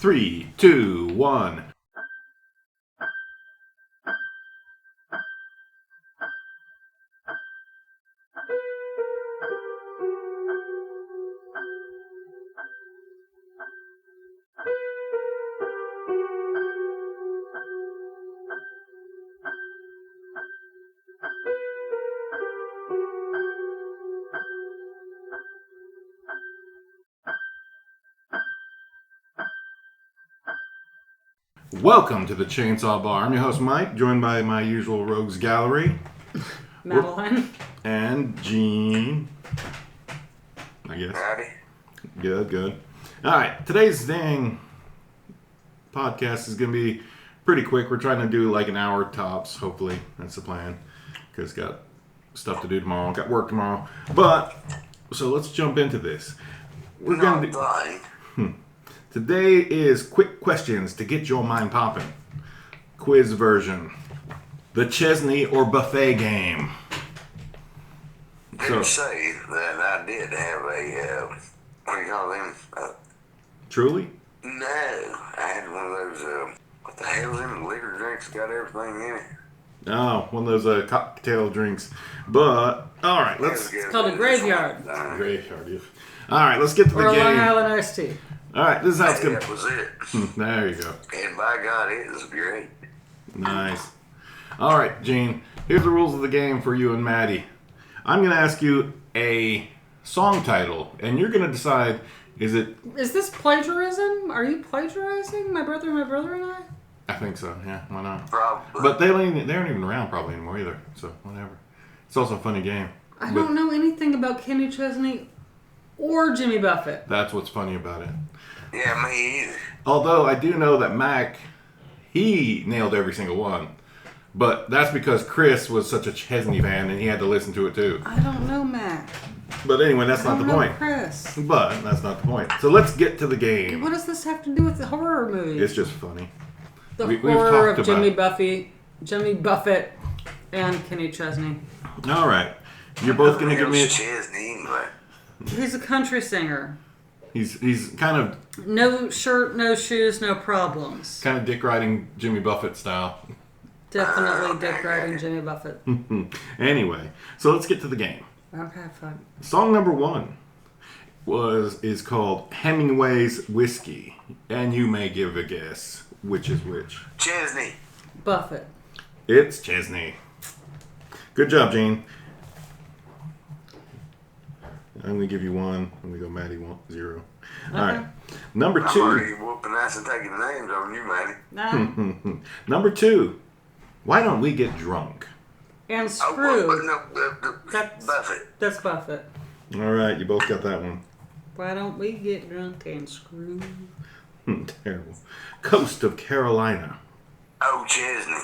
3, 2, 1. Welcome to the Chainsaw Bar. I'm your host, Mike, joined by my usual rogues gallery. Madeline. And Gene. I guess. Howdy. Good. Alright, today's dang podcast is going to be pretty quick. We're trying to do like an hour tops, hopefully. That's the plan. Because got stuff to do tomorrow. Got work tomorrow. So let's jump into this. We're going to do... Today is quick questions to get your mind popping. Quiz version. The Chesney or buffet game. Didn't say that I did have a, what do you call them? Truly? No, I had one of those, what the hell's in the liquor drinks got everything in it? Oh, one of those cocktail drinks. But, alright, let's... It's called a graveyard. Graveyard, yeah. Alright, let's get to the Or a game. Long Island iced tea. Alright, this is how it's going That was it. There you go. And by God, it was great. Nice. Alright, Gene. Here's the rules of the game for you and Maddie. I'm going to ask you a song title, and you're going to decide, is this plagiarism? Are you plagiarizing my brother and I? I think so, yeah, why not? Probably. But they aren't even around probably anymore either, so whatever. It's also a funny game. I don't know anything about Kenny Chesney or Jimmy Buffett. That's what's funny about it. Yeah, me either. Although I do know that Mac, he nailed every single one. But that's because Chris was such a Chesney fan and he had to listen to it too. I don't know Mac. But anyway, that's not the point. Chris. But that's not the point. So let's get to the game. What does this have to do with the horror movie? It's just funny. The We've horror talked of Jimmy Buffett, and Kenny Chesney. All right. You're both going to give me... Chesney, but... He's a country singer. He's kind of... No shirt, no shoes, no problems. Kind of dick riding Jimmy Buffett style. Definitely dick riding Jimmy Buffett. Anyway, so let's get to the game. Okay, fine. Song number 1 is called Hemingway's Whiskey. And you may give a guess which is which. Chesney. Buffett. It's Chesney. Good job, Gene. I'm going to give you 1. I'm going to go Maddie 0. Okay. All right. Number 2. I'm already whooping ass and taking the names on you, Maddie. Nah. Number 2. Why don't we get drunk? And screwed. That's Buffett. That's Buffett. All right. You both got that one. Why don't we get drunk and screwed? Terrible. Coast of Carolina. Oh, Chesney.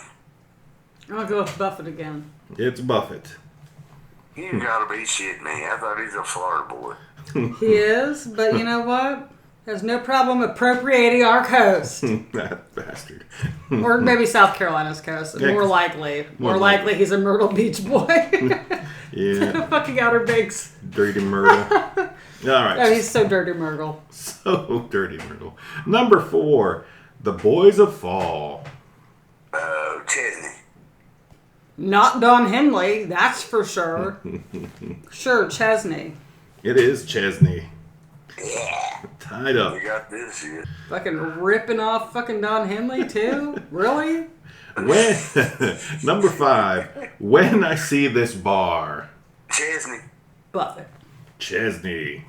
I'm going to go with Buffett again. It's Buffett. You gotta be shitting me. I thought he's a Florida boy. He is, but you know what? Has no problem appropriating our coast. That bastard. Or maybe South Carolina's coast. Yeah, More likely he's a Myrtle Beach boy. Yeah. Fucking Outer Banks. Dirty Myrtle. All right. Oh, he's so dirty, Myrtle. So dirty, Myrtle. Number 4. The Boys of Fall. Oh, Chesney. Not Don Henley, that's for sure. Sure, Chesney. It is Chesney. Yeah. Tied up. We got this shit. Fucking ripping off fucking Don Henley, too? Really? Number 5. When I See This Bar. Chesney. Buffett. Chesney.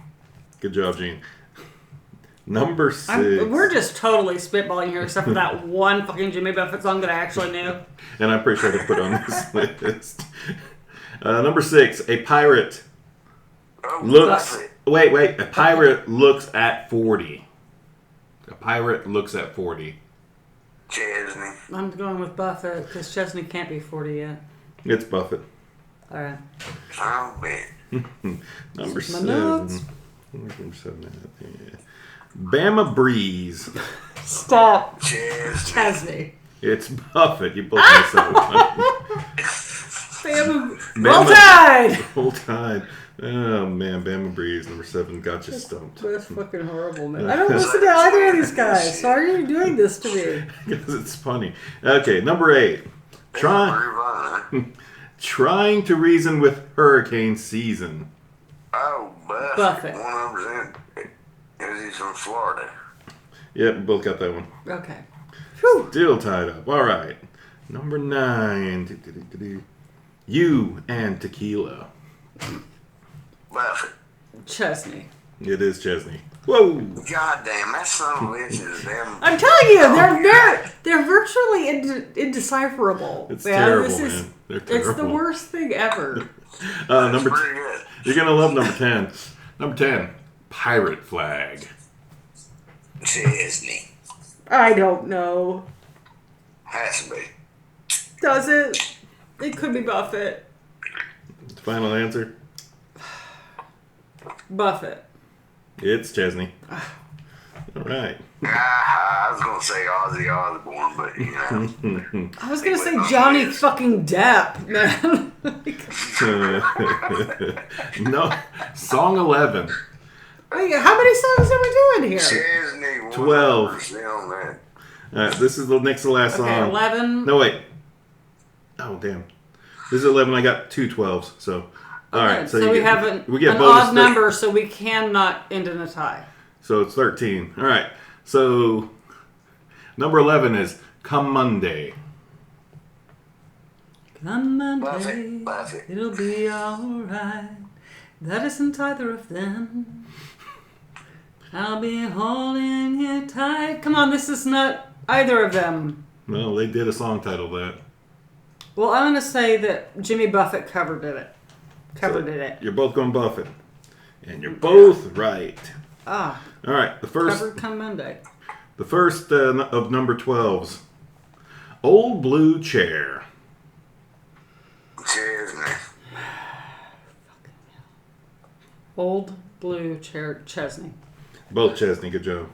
Good job, Gene. Number 6. We're just totally spitballing here, except for that one fucking Jimmy Buffett song that I actually knew. And I'm pretty sure to put on this list. Number 6. A pirate looks... Buffett. Wait. A pirate looks at 40. A pirate looks at 40. Chesney. I'm going with Buffett, because Chesney can't be 40 yet. It's Buffett. Alright. Oh, man. Number 7. notes. Number 7. Yeah. Bama Breeze. Stop. Chesney. Chesney. It's Buffett. You both missed that one. Roll Tide! Roll Tide. Oh man, Bama Breeze, number 7, got you stumped. That's fucking horrible, man. I don't listen to either of these guys. So why are you doing this to me? Because it's funny. Okay, number 8. Trying to reason with hurricane season. Oh, Buffett. 100%. Because he's from Florida. Yep, both got that one. Okay. Whew. Still tied up. All right. Number 9. You and Tequila. Buffett. Chesney. It is Chesney. Whoa! God damn, that son of a bitch is damn. I'm telling you, they're virtually indecipherable. It's man. terrible, This is, man. They're terrible. It's the worst thing ever. Number Pretty good. You're gonna love number 10. Number 10. Pirate flag. Chesney. I don't know. Has to be. Does it? It could be Buffett. Final answer. Buffett. It's Chesney. All right. I was going to say Ozzy Osbourne, but you know. I was gonna say Johnny fucking Depp, man. No. Song 11. Wait, how many songs are we doing here? Chesney. 12. 100% on that. All right, this is the next to last Okay, song. 11. No, wait. Oh, damn. This is 11. I got 2 12s. So, all right. So you we get- have an bonus odd number, so we cannot end in a tie. So it's 13. All right. So number 11 is Come Monday. Come Monday, Buffett. it'll be alright. That isn't either of them. I'll be holding you tight. Come on, this is not either of them. Well, they did a song title that. Well, I'm going to say that Jimmy Buffett covered it. You're both going Buffett. And you're both right. Ah, All right. covered Come Monday. The first of number 12s. Old Blue Chair. Chesney. Old Blue Chair Chesney. Both Chesney. Good job.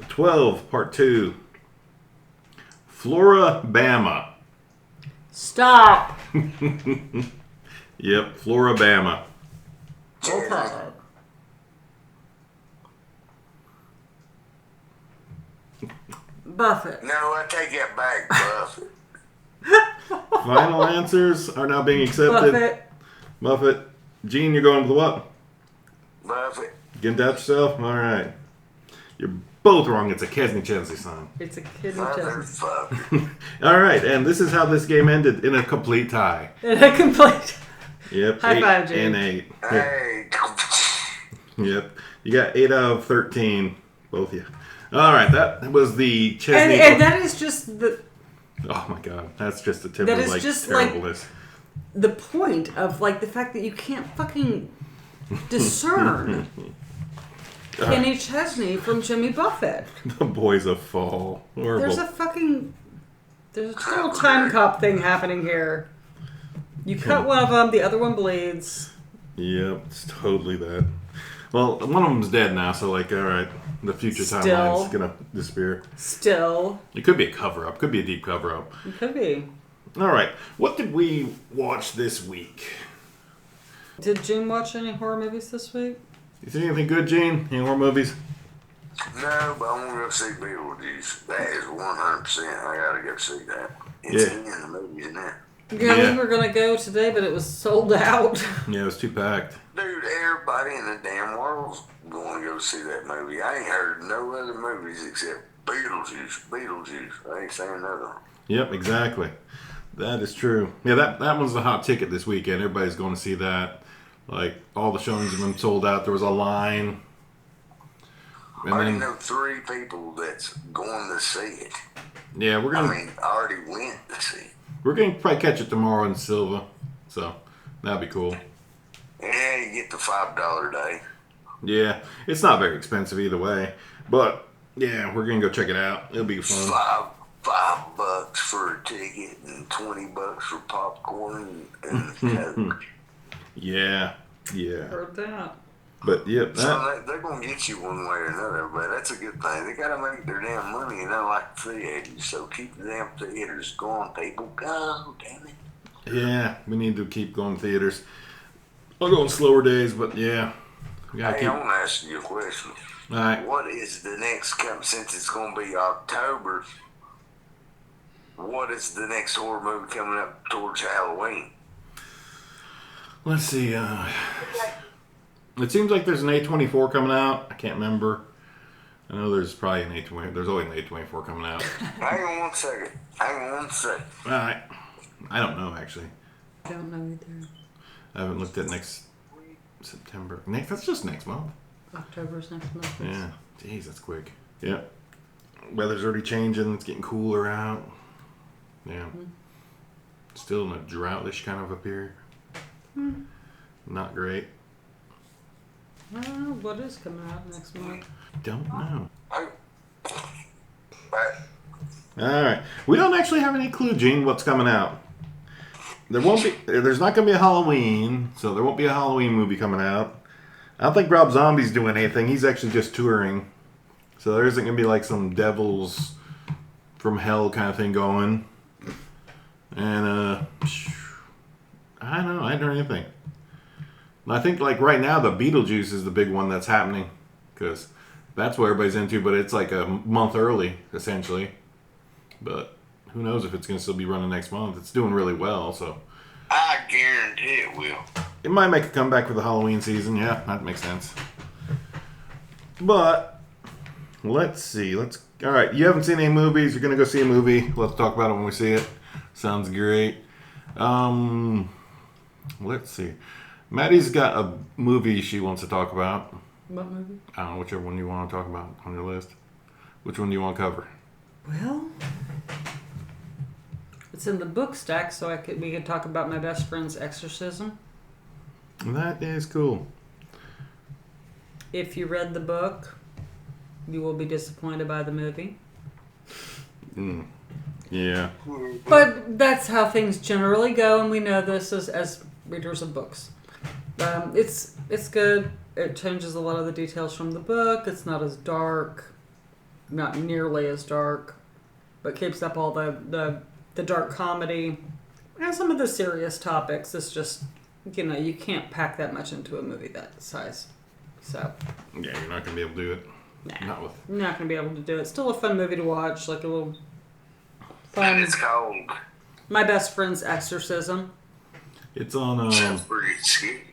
12, part 2. Florabama. Stop. Yep, Florabama. Chesney. Buffett. No, I take that back, Buffett. Final answers are now being accepted. Buffett. Buffett. Gene, you're going with what? Buffett. Getting to yourself? All right. You're both wrong. It's a Chesney song. It's a kid who Chesney. Motherfucker. All right, and this is how this game ended in a complete tie. In a complete. Yep. High 8 five, Gene. and 8. Hey. Yep. You got 8 out of 13. Both of you. All right, that was the Chesney. And that is just Oh my God, that's just the tip That of is like just, like, terribleness. the point of like the fact that you can't fucking discern Kenny Chesney from Jimmy Buffett. The boys of fall. Horrible. There's a total time cop thing happening here. You cut one of them, the other one bleeds. Yep, it's totally that. Well, one of them's dead now, so like, all right, the future Still. timeline's gonna disappear. Still, It could be a cover-up. Could be a deep cover-up. it could be. All right, what did we watch this week? Did June watch any horror movies this week? You see anything good, Gene? Any horror movies? No, but I want to go see Beetlejuice. That is 100%. I gotta go see that. It's in the movies now. Yeah, we were gonna go today, but it was sold out. Yeah, it was too packed. Dude, everybody in the damn world's going to go see that movie. I ain't heard no other movies except Beetlejuice. I ain't seen another one. Yep, exactly. That is true. Yeah, that one's the hot ticket this weekend. Everybody's going to see that. Like, all the showings have been sold out. There was a line. I already know 3 people that's going to see it. Yeah, I already went to see it. we're gonna probably catch it tomorrow in Silva. So, that'd be cool. Yeah, you get the $5 day. Yeah, it's not very expensive either way. But, yeah, we're going to go check it out. It'll be fun. $5 for a ticket and $20 for popcorn and Coke. Yeah. Heard that. But, yep, So they're going to get you one way or another, but that's a good thing. They got to make their damn money, and I like theaters, so keep the damn theaters going, people. Go, damn it. yeah, we need to keep going to theaters. I'll go on slower days, but yeah. Hey, I want to ask you a question. All right. What is the next since it's going to be October? What is the next horror movie coming up towards Halloween? Let's see. It seems like there's an A24 coming out. I can't remember. I know there's probably an A24. There's always an A24 coming out. Hang on one second. All right. I don't know, actually. I don't know either. I haven't looked at next September. That's just next month. October's next month. Yeah. Jeez, that's quick. Yeah. Weather's already changing. It's getting cooler out. Yeah. Mm-hmm. Still in a droutish kind of a period. Mm. Not great. What is coming out next month? Don't know. Right. All right. We don't actually have any clue, Gene, what's coming out. There's not going to be a Halloween, so there won't be a Halloween movie coming out. I don't think Rob Zombie's doing anything. He's actually just touring. So there isn't going to be like some Devils from Hell kind of thing going. And, I don't know. I haven't heard anything. I think like right now the Beetlejuice is the big one that's happening. Because that's what everybody's into, but it's like a month early, essentially. But who knows if it's going to still be running next month. It's doing really well, so. I guarantee it will. It might make a comeback for the Halloween season. Yeah, that makes sense. But, let's see. All right, you haven't seen any movies. You're going to go see a movie. Let's talk about it when we see it. Sounds great. Let's see. Maddie's got a movie she wants to talk about. What movie? I don't know, whichever one you want to talk about on your list. Which one do you want to cover? Well, it's in the book stack, so we could talk about my best friend's Exorcism. That is cool. If you read the book, you will be disappointed by the movie. Yeah. But that's how things generally go, and we know this as readers of books. It's good. It changes a lot of the details from the book. It's not as dark, not nearly as dark, but keeps up all the dark comedy and some of the serious topics. It's just, you can't pack that much into a movie that size. So yeah, you're not gonna be able to do it. Nah, you're not gonna be able to do it. Still a fun movie to watch, like a little fun. And it's called My Best Friend's Exorcism. It's on. Sounds pretty scary.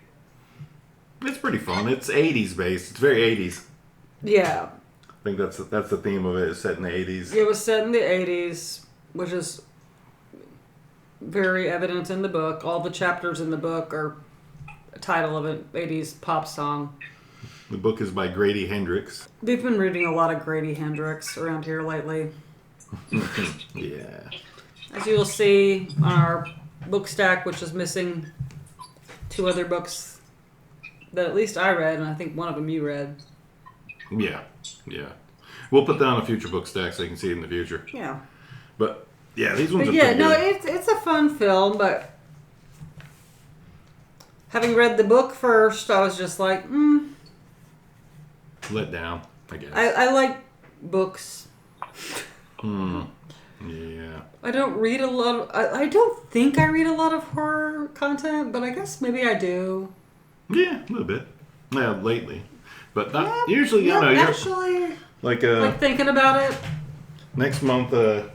It's pretty fun. It's 80s based. It's very 80s. Yeah. I think that's the theme of it. It's set in the 80s. It was set in the 80s, which is very evident in the book. All the chapters in the book are a title of an 80s pop song. The book is by Grady Hendrix. We've been reading a lot of Grady Hendrix around here lately. Yeah. As you will see on our book stack, which is missing 2 other books that at least I read, and I think one of them you read. Yeah. We'll put that on a future book stack so you can see it in the future. Yeah. But yeah, these ones but are pretty good. it's a fun film, but having read the book first, I was just like, Let down, I guess. I like books. Yeah. I don't read a lot of... I don't think I read a lot of horror content, but I guess maybe I do. Yeah, a little bit. Yeah, lately. But not usually, yeah, you're... Actually, like thinking about it. Next month, or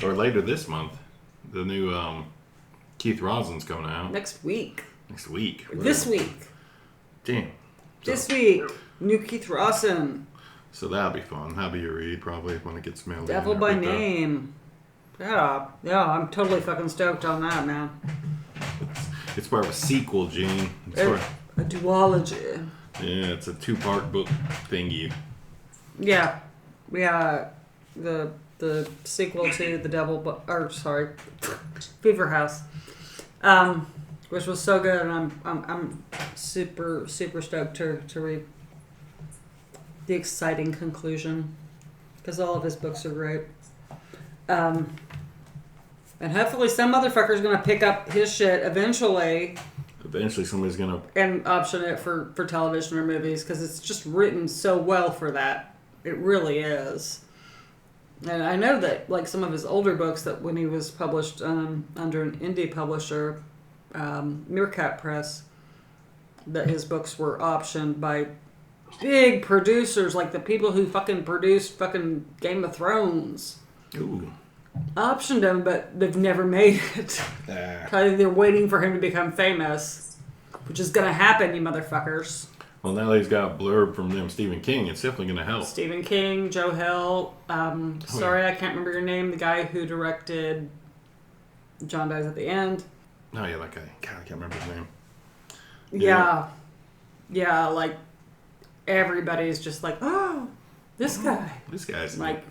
later this month, the new Keith Rosson's coming out. Next week. This week. Damn. This week. New Keith Rosson. So that'll be fun. That'll be your read probably when it gets mailed in. Devil by Name. Yeah, I'm totally fucking stoked on that, man. It's part of a sequel, Gene. A duology. Yeah, it's a 2-part book thingy. Yeah. The sequel to the Fever House, which was so good, and I'm super stoked to read the exciting conclusion, because all of his books are great. And hopefully some motherfucker's gonna pick up his shit eventually. Eventually somebody's gonna... And option it for television or movies, because it's just written so well for that. It really is. And I know that, like, some of his older books, that when he was published under an indie publisher, Meerkat Press, that his books were optioned by big producers, like the people who fucking produced fucking Game of Thrones. Ooh. Optioned him, but they've never made it. Probably they're waiting for him to become famous, which is gonna happen, you motherfuckers. Well, now that he's got a blurb from them, Stephen King, it's definitely going to help. Stephen King, Joe Hill. Sorry, I can't remember your name. The guy who directed John Dies at the End. Oh, yeah, that guy. God, I can't remember his name. Yeah, like, everybody's just like, oh, this guy. This guy's... Like,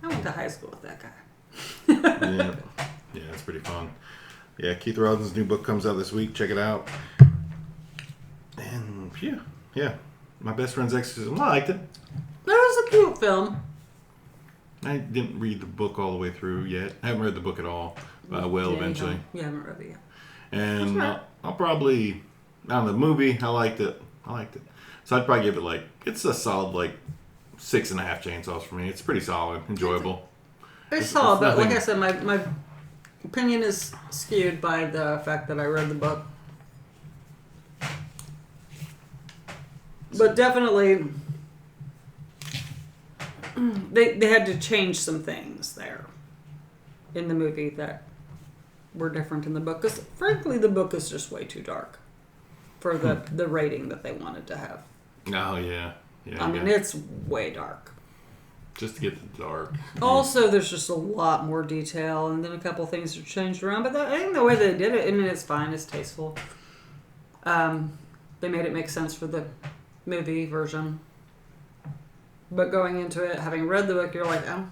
I went to high school with that guy. Yeah, it's pretty fun. Yeah, Keith Rosson's new book comes out this week. Check it out. And, yeah. My Best Friend's Exorcism. I liked it. That was a cute film. I didn't read the book all the way through yet. I haven't read the book at all. But I will eventually. You haven't read it yet. And I'll probably... On the movie, I liked it. So I'd probably give it like... It's a solid 6.5 chainsaws for me. It's pretty solid. Enjoyable. It's solid, but like I said, my opinion is skewed by the fact that I read the book. But definitely, they had to change some things there in the movie that were different in the book. Because frankly, the book is just way too dark for the rating that they wanted to have. Oh, yeah. I mean, it's way dark. Just to get the dark. Also, there's just a lot more detail, and then a couple things are changed around. But I think the way they did it, I mean, it's fine. It's tasteful. They made it make sense for the movie version. But going into it, having read the book, you're like, oh,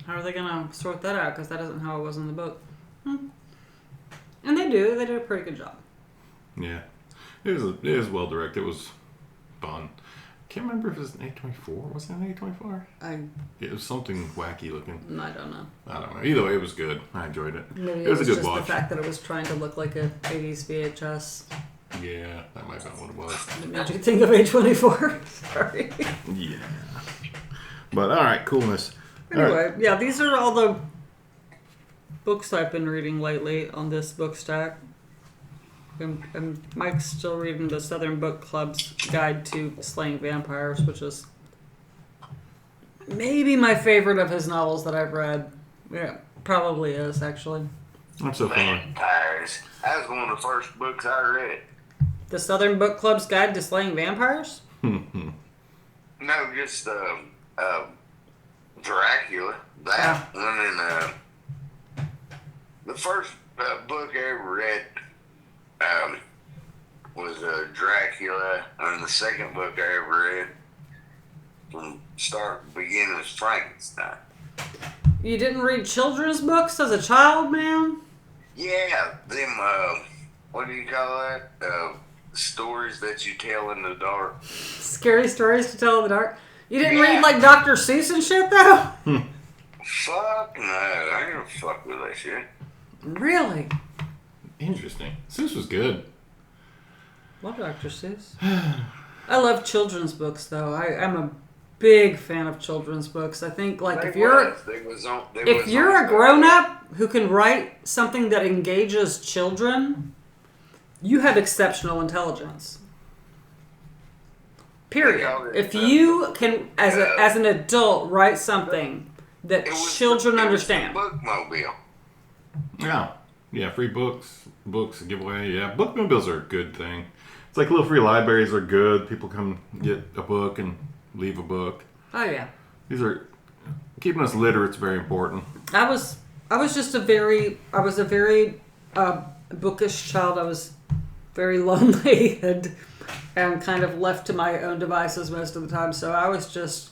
how are they going to sort that out? Because that isn't how it was in the book. And they do. They did a pretty good job. Yeah. It was well directed. It was fun. Can't remember if it was an A24. Was it an A24? It was something wacky looking. I don't know. Either way, it was good. I enjoyed it. Maybe it was a good just watch. The fact that it was trying to look like a 80s VHS. Yeah, that might have been what it was. It made you think of A24. Sorry. Yeah. But alright, coolness. Anyway, right. Yeah, these are all the books I've been reading lately on this book stack. And Mike's still reading the Southern Book Club's Guide to Slaying Vampires, which is maybe my favorite of his novels that I've read. Yeah, probably is, actually. I'm so funny. Vampires. That was one of the first books I read. The Southern Book Club's Guide to Slaying Vampires? No, just Dracula. That one and the first book I ever read was Dracula, and the second book I ever read from start to beginning was Frankenstein. You didn't read children's books as a child, man? Yeah, them, what do you call that? Stories that you tell in the dark. Scary stories to tell in the dark? You didn't read like Dr. Seuss and shit, though? Fuck no, I ain't gonna fuck with that shit. Really? Interesting. Seuss was good. Love Dr. Seuss. I love children's books, though. I'm a big fan of children's books. I think, like, if you're a grown-up who can write something that engages children, you have exceptional intelligence. Period. If you can, as an adult, write something that children understand. Bookmobile. Yeah, free books giveaway. Yeah, bookmobiles are a good thing. It's like little free libraries are good. People come get a book and leave a book. Oh yeah. These are keeping us literate is very important. I was a very bookish child. I was very lonely and kind of left to my own devices most of the time. So I was just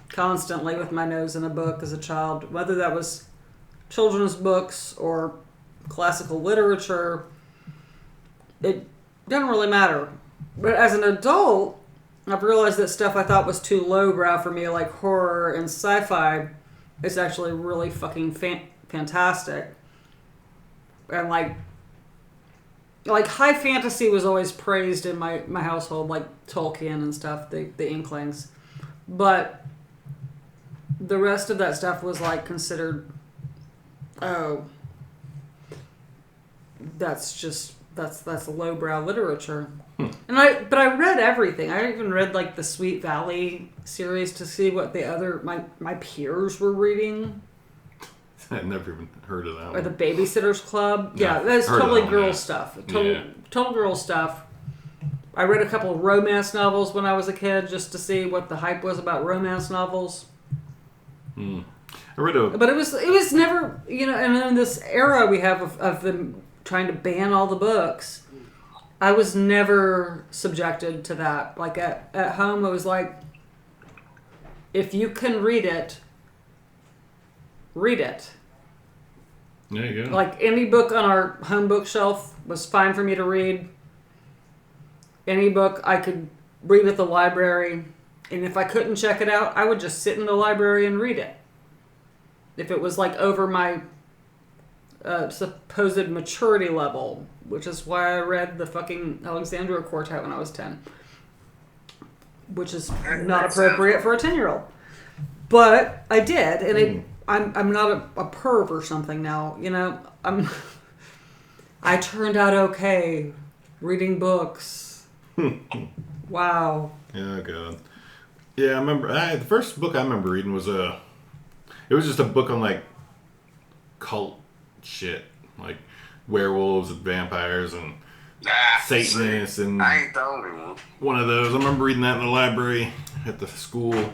constantly with my nose in a book as a child, whether that was children's books or classical literature. It doesn't really matter. But as an adult, I've realized that stuff I thought was too lowbrow for me, like horror and sci-fi, is actually really fucking fantastic. And like high fantasy was always praised in my household, like Tolkien and stuff, the Inklings. But the rest of that stuff was like considered, oh, that's just that's lowbrow literature. But I read everything. I even read like the Sweet Valley series to see what the other my peers were reading. I've never even heard of that Or one. the Babysitter's Club. Yeah, Yeah, that's heard of totally that one, girl yeah. stuff. Total girl stuff. I read a couple of romance novels when I was a kid just to see what the hype was about romance novels. I read a... But it was never, and in this era we have of them trying to ban all the books, I was never subjected to that. Like at home, it was like, if you can read it, read it. There you go. Like any book on our home bookshelf was fine for me to read. Any book I could read at the library, and if I couldn't check it out, I would just sit in the library and read it. If it was like over my supposed maturity level, which is why I read the fucking Alexandria Quartet when I was 10, which is not appropriate for a 10-year-old. But I did, and I'm not a perv or something now. I turned out okay reading books. Wow. Yeah, God. Yeah, I remember. The first book I remember reading was it was just a book on like cult shit, like werewolves and vampires and Satanists, and I ain't the only one. one of those. I remember reading that in the library at the school.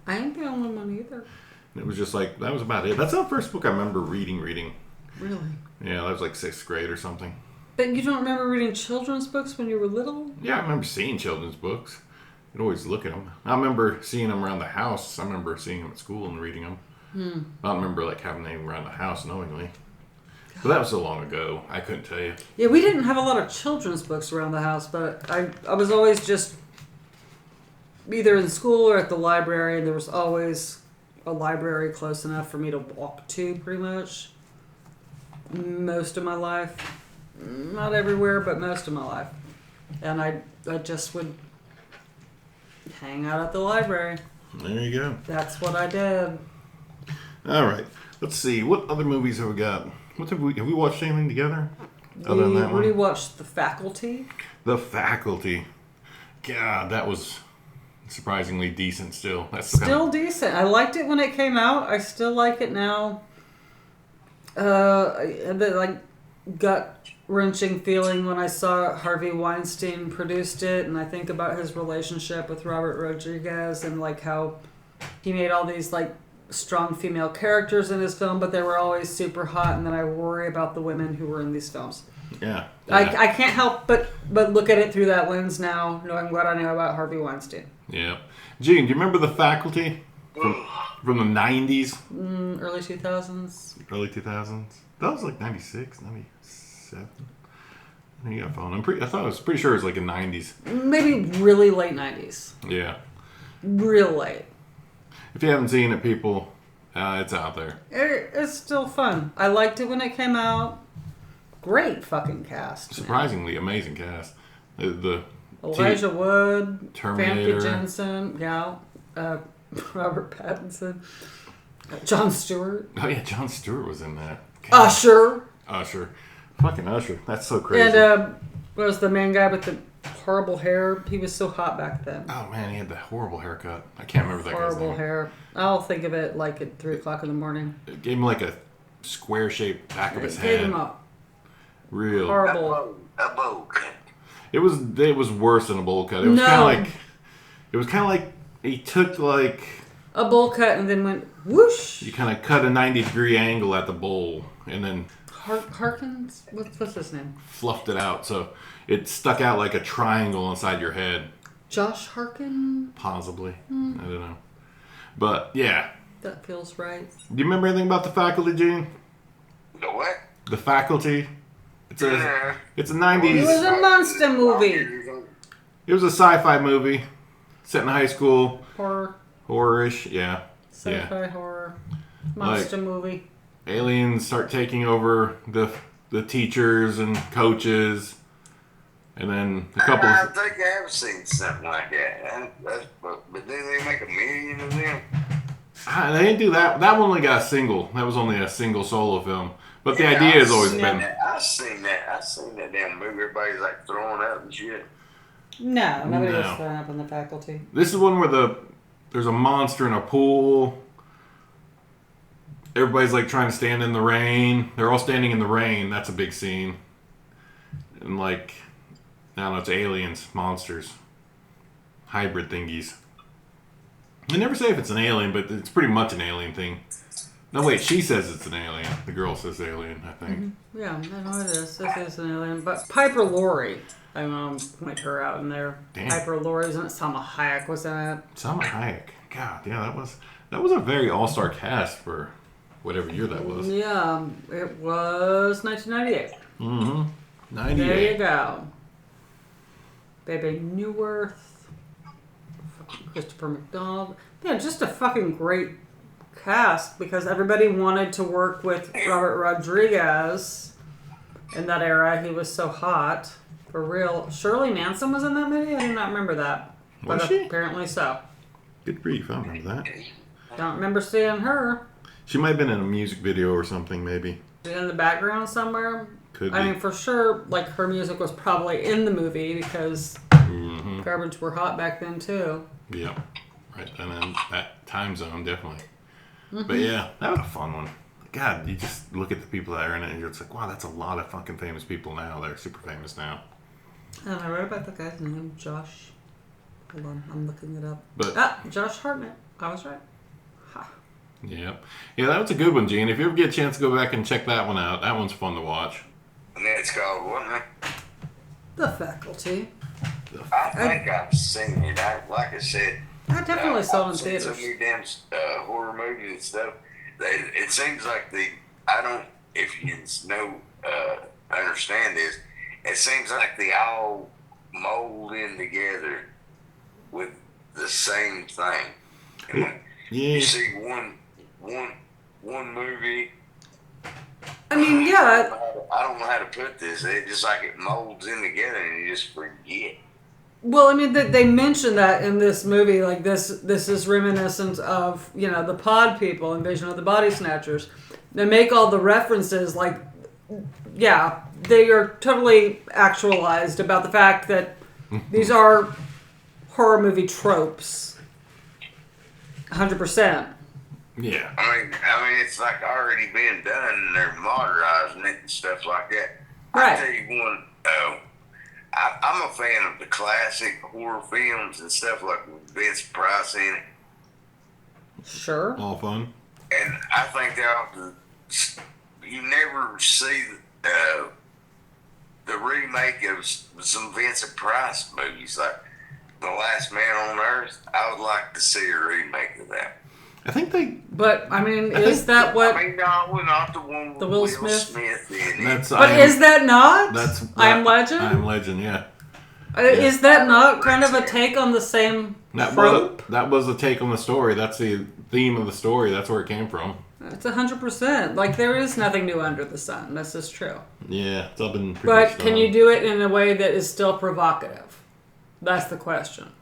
I ain't the only one either. And it was just like, that was about it. That's the first book I remember reading. Really? Yeah, that was like 6th grade or something. But you don't remember reading children's books when you were little? Yeah, I remember seeing children's books. I'd always look at them. I remember seeing them around the house. I remember seeing them at school and reading them. I don't remember like having them around the house knowingly. But that was so long ago, I couldn't tell you. Yeah, we didn't have a lot of children's books around the house, but I was always just either in school or at the library, and there was always a library close enough for me to walk to pretty much most of my life. Not everywhere, but most of my life. And I just would hang out at the library. There you go. That's what I did. All right. Let's see. What other movies have we got? Have we watched anything together? Other than that one? We rewatched The Faculty. The Faculty. God, that was surprisingly decent still. That's Still decent. I liked it when it came out. I still like it now. The like gut-wrenching feeling when I saw Harvey Weinstein produced it, and I think about his relationship with Robert Rodriguez and like how he made all these like strong female characters in his film, but they were always super hot, and then I worry about the women who were in these films. Yeah. I can't help but look at it through that lens now, knowing what I know about Harvey Weinstein. Yeah. Gene, do you remember The Faculty from the 90s? Early 2000s. Early 2000s? That was like 96, 97. I think you got a phone. I thought I was pretty sure it was like in 90s. Maybe really late 90s. Yeah. Real late. If you haven't seen it, people, it's out there. It's still fun. I liked it when it came out. Great fucking cast. Surprisingly amazing cast. The Elijah Wood, Terminator. Famke Jensen, Robert Pattinson, Jon Stewart, Oh yeah, Jon Stewart was in that. Usher, Fucking Usher. That's so crazy. and what was the main guy with the horrible hair? He was so hot back then. Oh man, he had the horrible haircut. I can't remember that guy's Horrible name. hair. I'll think of it like at 3 o'clock in the morning. It gave him like a square-shaped back of his Gave head. him a Real. horrible. A bow cut. It was worse than a bowl cut. It was kind of like he took like A bowl cut and then went whoosh. you kind of cut a 90-degree angle at the bowl and then Harkins? What's his name? fluffed it out so it stuck out like a triangle inside your head. Josh Harkin? Possibly. I don't know. But yeah. That feels right. Do you remember anything about The Faculty, Gene? The what? The Faculty. It's a It 90s. was a monster movie. It was a sci-fi movie set in high school. Horror. Horror-ish, yeah. Sci-fi horror. Monster movie. Aliens start taking over the teachers and coaches. And then a couple I of... think I have seen something like that. But then they make 1 million of them. They didn't do that. That one only got a single. That was only a single solo film. But the idea has always been. I seen that damn movie. Everybody's like throwing up and shit. No, nobody was throwing up in the faculty. This is one where there's a monster in a pool. Everybody's like trying to stand in the rain. They're all standing in the rain. That's a big scene. And like, I don't know, it's aliens, monsters, hybrid thingies. They never say if it's an alien, but it's pretty much an alien thing. No, wait, she says it's an alien. The girl says alien, I think. Mm-hmm. Yeah, I know it is. This is an alien. But Piper Laurie, I'm going to point her out in there. Damn. Piper Laurie, isn't it? Salma Hayek was in it. Salma Hayek. God, yeah, that was a very all-star cast for whatever year that was. Yeah, it was 1998. Mm-hmm. 98. There you go. Baby Newworth. Christopher McDonald. Yeah, just a fucking great cast because everybody wanted to work with Robert Rodriguez in that era. He was so hot. For real. Shirley Manson was in that movie? I do not remember that. Was but she? Apparently so. Good grief, I remember that. Don't remember seeing her. She might have been in a music video or something, maybe. In the background somewhere. Could be. I mean, for sure, like, her music was probably in the movie because garbage were hot back then, too. Yeah. Right then in that time zone, definitely. Mm-hmm. But yeah, that was a fun one. God, you just look at the people that are in it and you're just like, wow, that's a lot of fucking famous people now. They're super famous now. And I read about the guy's name, Josh. Hold on, I'm looking it up. But, Josh Hartnett. I was right. Ha. Yep. Yeah, that was a good one, Gene. If you ever get a chance to go back and check that one out, that one's fun to watch. And it's called what? The Faculty. I think I've seen it. Like I said, I definitely saw it in I've seen so theaters. many damn horror movies and stuff. It seems like I don't, if you understand this, it seems like they all mold in together with the same thing. And when you see one movie. I mean, yeah. I don't know how to put this. It just like it molds in together and you just forget. Well, I mean, they mentioned that in this movie, like this is reminiscent of, the Pod People, Invasion of the Body Snatchers. They make all the references, like, yeah, they are totally actualized about the fact that these are horror movie tropes. 100%. Yeah. I mean, it's like already been done and they're modernizing it and stuff like that. Right. I'll tell you one, I'm a fan of the classic horror films and stuff like with Vince Price in it. Sure. All fun. And I think they ought to, you never see the remake of some Vincent Price movies like The Last Man on Earth. I would like to see a remake of that. I think they... But, I mean, is that what... I mean, no, we're not the one with The Will Smith in it. Is that not? That's I Am Legend? I Am Legend, yeah. Is that not kind of a take on the same trope? That was the take on the story. That's the theme of the story. That's where it came from. It's 100%. Like, there is nothing new under the sun. This is true. Yeah, it's all been pretty But can you do it in a way that is still provocative? That's the question.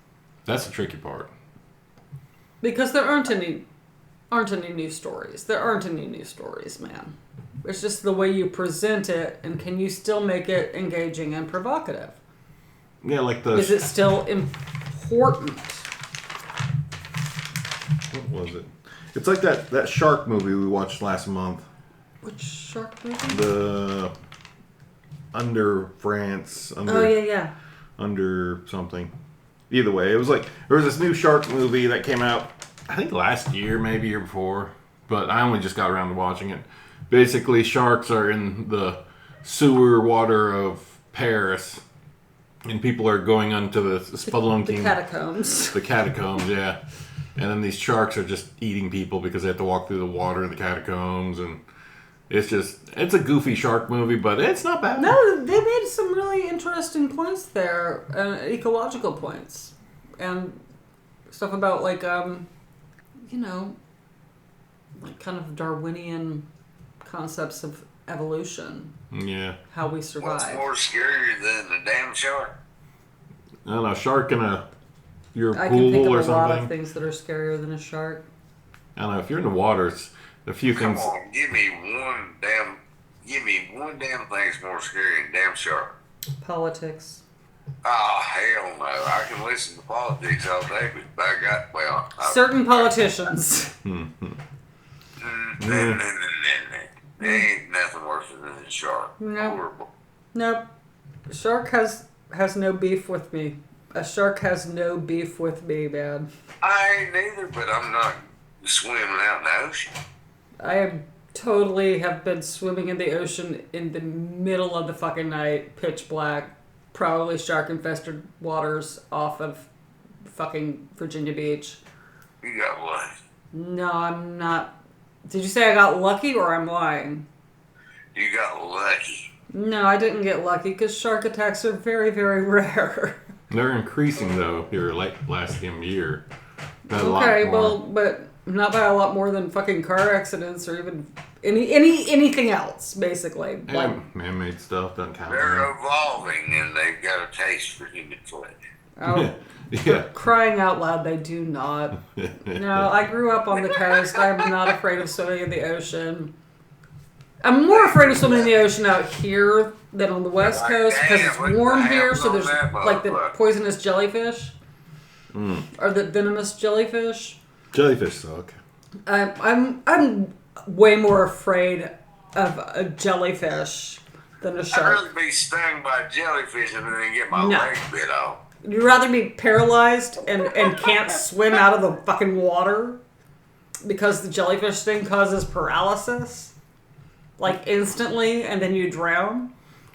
That's the tricky part. Because there aren't any new stories. There aren't any new stories, man. It's just the way you present it, and can you still make it engaging and provocative? Yeah, like the... Is it still important? What was it? It's like that shark movie we watched last month. Which shark movie? The... Under France. Under something. Either way, it was like... There was this new shark movie that came out, I think last year, maybe year before. But I only just got around to watching it. Basically, sharks are in the sewer water of Paris. And people are going onto the spelunking... The catacombs. The catacombs, yeah. And then these sharks are just eating people because they have to walk through the water in the catacombs. And it's a goofy shark movie, but it's not bad. No, they made some really interesting points there. Ecological points. And stuff about, like, like kind of Darwinian concepts of evolution. Yeah. How we survive. What's more scary than the damn shark? I don't know, a shark in your I pool can think of or a something. lot of things that are scarier than a shark. I don't know, if you're in the water, it's a few Come things. on, give me one damn give me one damn thing that's more scary than damn shark. Politics. Oh, hell no. I can listen to politics all day, but by God, well... Certain politicians. There ain't nothing worse than a shark. Nope. Horrible. Nope. A shark has no beef with me. A shark has no beef with me, man. I ain't neither, but I'm not swimming out in the ocean. I totally have been swimming in the ocean in the middle of the fucking night, pitch black, probably shark-infested waters off of fucking Virginia Beach. You got lucky. No, I'm not. Did you say I got lucky or I'm lying? You got lucky. No, I didn't get lucky because shark attacks are very, very rare. They're increasing though here last year. Okay, well, but not by a lot more than fucking car accidents or even anything else, basically. Like, man-made stuff doesn't count. They're evolving and they've got a taste for human flesh. Oh, yeah. Crying out loud, they do not. No, I grew up on the coast. I'm not afraid of swimming in the ocean. I'm more afraid of swimming in the ocean out here than on the west coast because it's warm here, so there's like the poisonous jellyfish or the venomous jellyfish. Jellyfish suck. I'm way more afraid of a jellyfish than a I'd shark. rather be stung by a jellyfish than get my leg bit off. You'd rather be paralyzed and can't swim out of the fucking water because the jellyfish sting causes paralysis? Like instantly, and then you drown?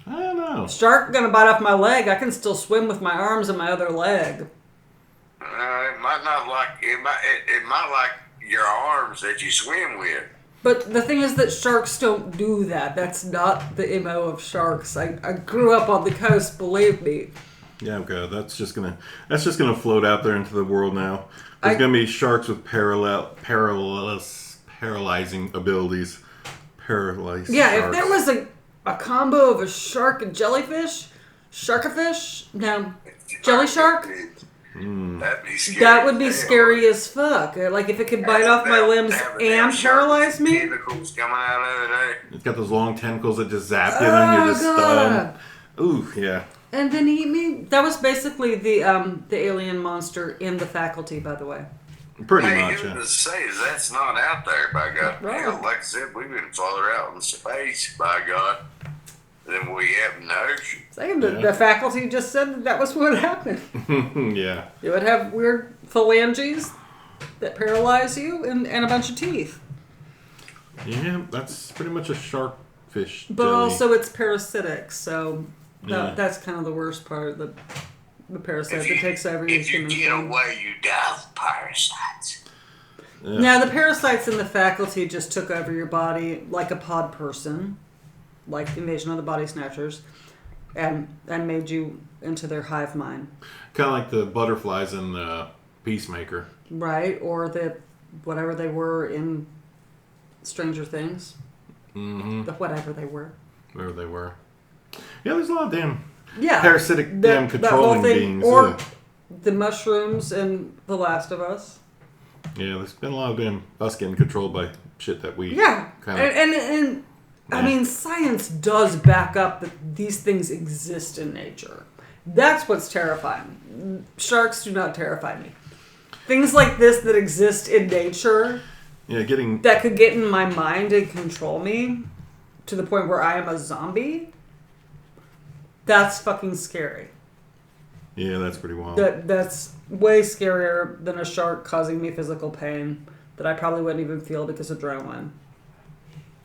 I don't know. Shark gonna bite off my leg. I can still swim with my arms and my other leg. It might not like it might like your arms that you swim with. But the thing is that sharks don't do that. That's not the MO of sharks. I grew up on the coast, believe me. Yeah, okay. That's just gonna float out there into the world now. There's gonna be sharks with paralyzing abilities. Paralyzed. Yeah, sharks. if there was a combo of a shark and jellyfish, Sharktafish, no, JellyShark. That'd be scary. That would be scary as fuck. Like if it could bite off my limbs and paralyze me. Tentacles coming out of it. It's got those long tentacles that just zap you and you're just stunned. Ooh, yeah. And then eat me. That was basically the alien monster in The Faculty, by the way. Pretty much. Who to say is that's not out there, by God. Right. Hell, like I said, we've been farther out in space, by God, than we have in the ocean. The Faculty just said that was what happened. Yeah. You would have weird phalanges that paralyze you and a bunch of teeth. Yeah, that's pretty much a sharkfish But jelly. also it's parasitic, so Yeah. that's kind of the worst part. The parasite that takes over your If you human get form. away, you die of parasites. Yeah. Now, the parasites in The Faculty just took over your body like a pod person, like Invasion of the Body Snatchers, and made you into their hive mind. Kind of like the butterflies in the Peacemaker. Right? Or whatever they were in Stranger Things. Mm-hmm. The whatever they were. Wherever they were. Yeah, there's a lot of damn Yeah. parasitic damn controlling beings. Or the mushrooms in The Last of Us. Yeah, there's been a lot of damn us getting controlled by shit that we Yeah. kind of... And I mean, science does back up that these things exist in nature. That's what's terrifying. Sharks do not terrify me. Things like this that exist in nature... Yeah, getting... that could get in my mind and control me to the point where I am a zombie. That's fucking scary. Yeah, that's pretty wild. That's way scarier than a shark causing me physical pain that I probably wouldn't even feel because of adrenaline.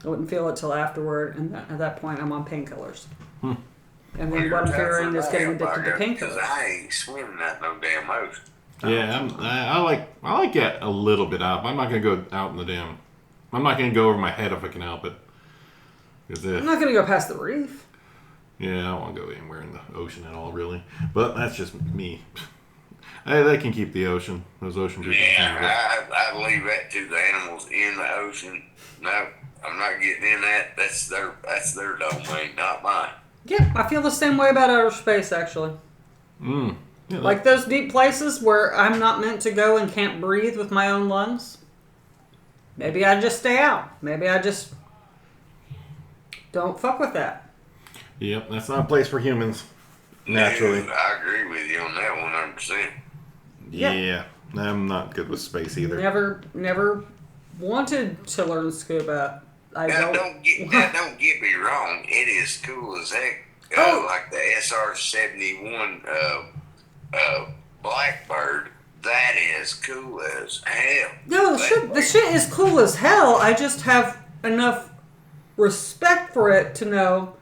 I wouldn't feel it till afterward, and at that point I'm on painkillers. And then what I'm fearing is getting addicted to Because painkillers. I ain't swimming at no damn ocean. Yeah, I like that a little bit out. I'm not gonna go out in the damn. I'm not gonna go over my head if I can help it. I'm not going to go past the reef. Yeah, I don't want to go anywhere in the ocean at all, really. But that's just me. They can keep the ocean. Those ocean people. Yeah, I leave that to the animals in the ocean. No, I'm not getting in that. That's their domain, not mine. Yeah, I feel the same way about outer space, actually. Yeah, Like those deep places where I'm not meant to go and can't breathe with my own lungs. Maybe I just stay out. Maybe I just Don't fuck with that. Yep, that's not a place for humans. Naturally. Yeah, I agree with you on that 100%. Yeah. I'm not good with space either. Never wanted to learn scuba. Now, don't get me wrong. It is cool as heck. Like the SR-71 Blackbird. That is cool as hell. No, the shit is cool as hell. I just have enough respect for it to know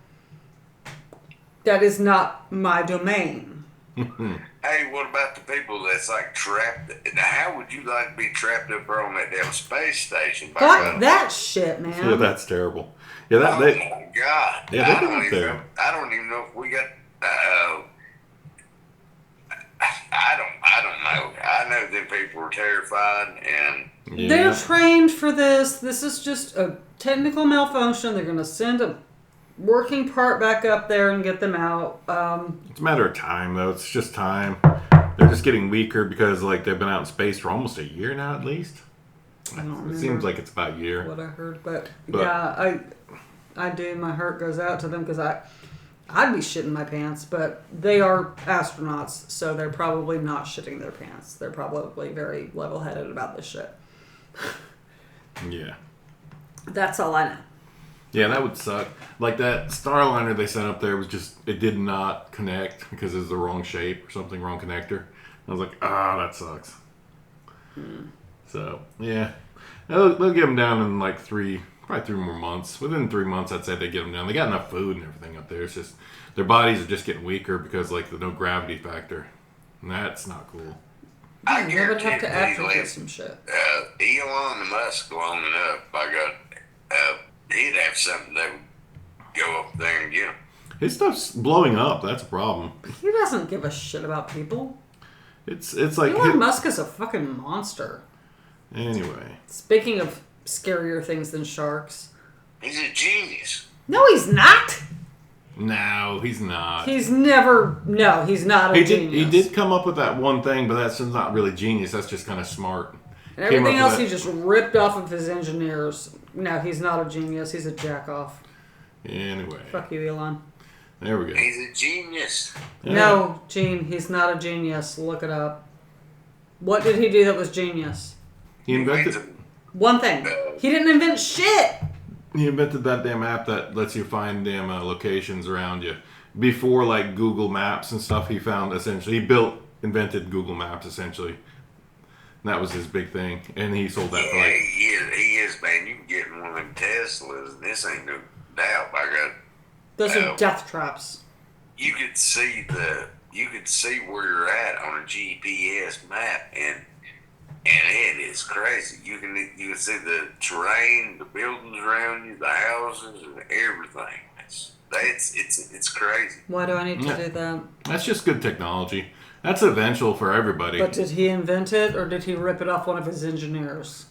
that is not my domain. Hey, what about the people that's like trapped? Now, how would you like to be trapped up there on that damn space station? Fuck that shit, man. Yeah, that's terrible. Yeah, oh my God. Yeah, I don't even know if we got. I don't know. I know them people were terrified, and they're trained for this. This is just a technical malfunction. They're going to send a working part back up there and get them out. It's a matter of time, though. It's just time. They're just getting weaker because, like, they've been out in space for almost a year now, at least. It seems like it's about a year. What I heard, but yeah, I do. My heart goes out to them because I'd be shitting my pants, but they are astronauts, so they're probably not shitting their pants. They're probably very level-headed about this shit. Yeah. That's all I know. Yeah, that would suck. Like that Starliner they sent up there was just, it did not connect because it was the wrong shape or something, wrong connector. I was like, that sucks. So, yeah. They'll get them down in like probably 3 more months. Within 3 months, I'd say they get them down. They got enough food and everything up there. It's just, their bodies are just getting weaker because like the no gravity factor. And that's not cool. I You're going to have to guarantee advocate some shit. Elon Musk long enough, by God, he'd have something that would go up there and get him. His stuff's blowing up. That's a problem. He doesn't give a shit about people. It's like Elon Musk is a fucking monster. Anyway. Speaking of scarier things than sharks. He's a genius. No, he's not. No, he's not. He's not a genius. He did come up with that one thing, but that's not really genius. That's just kind of smart. And everything else he just ripped off of his engineers. No, he's not a genius. He's a jack-off. Anyway. Fuck you, Elon. There we go. He's a genius. Yeah. No, Gene, he's not a genius. Look it up. What did he do that was genius? He invented one thing. He didn't invent shit. He invented that damn app that lets you find damn locations around you. Before like Google Maps and stuff, he invented Google Maps essentially. And that was his big thing, and he sold that for like. He is, man. You can get in one of them Teslas, and this ain't no doubt. I got. Those are death traps. You could see where you're at on a GPS map, and it is crazy. You can see the terrain, the buildings around you, the houses, and everything. It's crazy. Why do I need to do that? That's just good technology. That's eventual for everybody. But did he invent it, or did he rip it off one of his engineers?